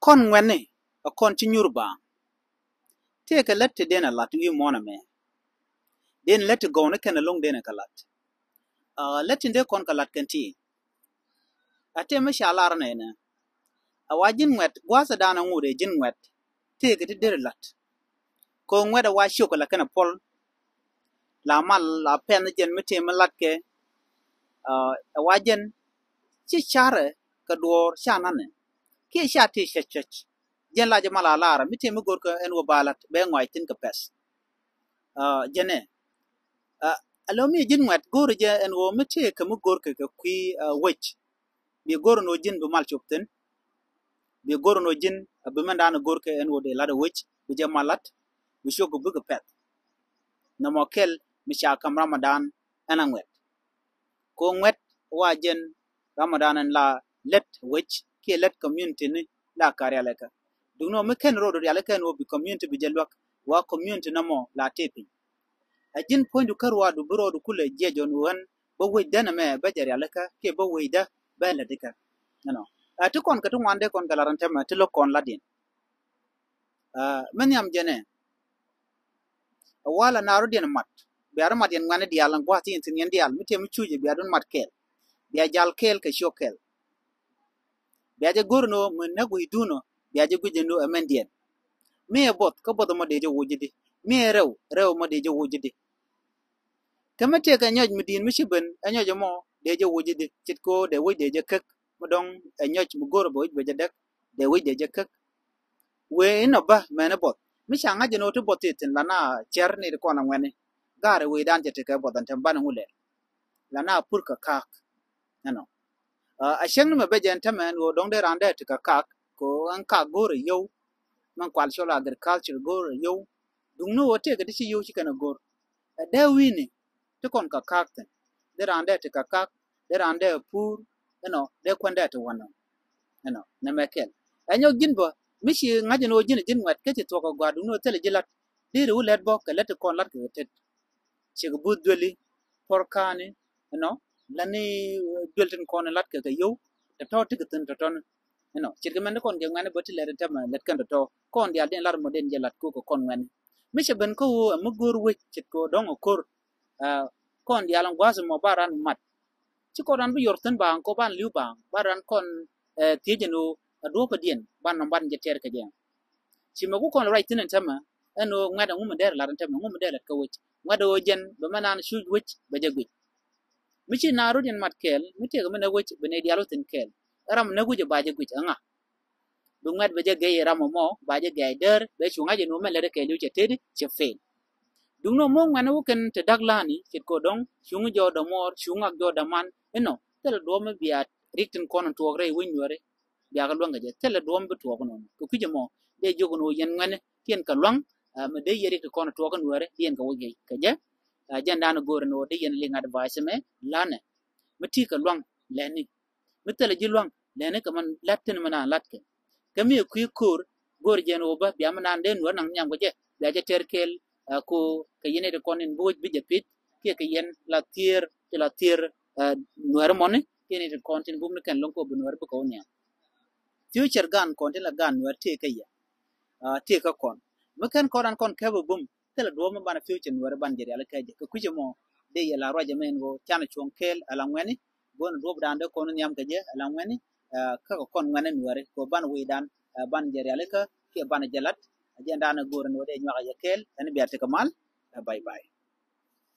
kon ngwene a kon ci nyurba te ka let den a lat wi mona me den let go ne kana long den ka lat let de kon ka lat kan ti ate me shalar ne na a wajin wet gwasa dana ngude jin wet te ka de lat ko ngweda wa shoko la kana pol la mal la pen jen mete me lat ke a wajen ci chare ka dor shanane ke sha te shech jen la jama la lara mite me gor ka en wo balat be ngoy tin ka pes jene alo mi jin wat gor je en wo mite ka mu gor ka kwi wech bi gor no jin bu mal chopten bi gor no jin bu manda na gor ka en wo de la de wech bi je malat bi shoku bu ka pet na mokel mi sha kam ramadan ana ngwet ko ngwet wa jen ramadan en la let wech ke let community ni la karya leka dungno me ken rodo ya leka no bi community bi jelwak wa community na mo la tepi ajin ponju karwa du buro du kule jejon wan bo we dana me ba jar ya leka ke bo we da ba la dika no ati kon ka tu wande kon galarante ma ti lo kon ladin men yam jene wala naru den mat biar mat yen ngane dialan gwa tin tin yen dial mitem chuje biarun mat kel biya jal kel ka shokel biaje gorno mun na guiduno biaje gujendo amendien me bot ko bot mo deje wujidi me rew mo deje wujidi kamate ka nyoj mudin mishiben anyojo mo deje wujidi chitko de we deje kek modong anyoj mu goro bo be jadek de we deje kek we no ba mena bot mi changa jeno to botitin lana cherni ko na ngene gare we dan jete ka bodan tambana hule lana purka kak no a sheng me be jen tamen wo dong de rande te ka kak ko an ka gore yo man kwal shola agriculture gore yo dungno wote ga dishi yo shikana gor de wini to kon ka kak ten de rande te ka kak de rande pur de kwanda te wono na mekel anyo ginbo mishi ngajeno jin wat ke to ko gwa dungno tele jilat de ru let bo ka let kon lat ke te chig budweli porkani lani dwelten kon lat ke yo ta to tigatin ta ton chirga man kon je ngane boti le ta ma let kan to kon dia den lar mo den je lat ko kon ngane mishe ben ko mu gur we chit ko dong okor kon dia lan gwazo mo baran mat ci ko dan bu yorten ba ko ban liu ba baran kon tijenu do pa dien ban ban je ter ke jeng ci ma ko kon right tin tama eno ngada ngum der la tan tama ngum der lat ko wech ngada o jen ba manan shu wech ba je gwi michi naru den mat kel mite ga mena wech bene dialo tin kel ram na guje baje guje nga dungat baje gay ram mo baje gay der be chunga je no mele ke lu che tedi che fe dungno mo ngana wuken te daglani ke ko dong chunga jo do mor chunga jo da man tel do me biya ritin kono to gre winyore biya ga longa je tel do me to ko non ko kuje mo de jogo no yen ngane tien ka long me de yeri ko kono to ko nuore tien ka woge ka je janda no gore no de yen linga advice me lane meti ka long leni mitele ji long lene ka man latin mana latke kami ku kur gor jen oba biya manan den wor nang nyam goje biya je terkel ko ka yene de konin boj bi je pit ke yen la tier nuer mone yene de kontin bum kan long ko bu nuer bu ko nya future gan kontin la gan nuer te ka ya te ka kon makan koran kon ka bum tele do ma bana future nuer ban je ala ka je ko kuje mo de ya la roja men go chana chon kel ala ngweni bon rob dande kono nyam ka je ala ngweni ka kon ngane nuare ko ban wi dan ban jere ale ka ke ban jalat ajenda na gor no de nyaga yakel en biate kamal bye bye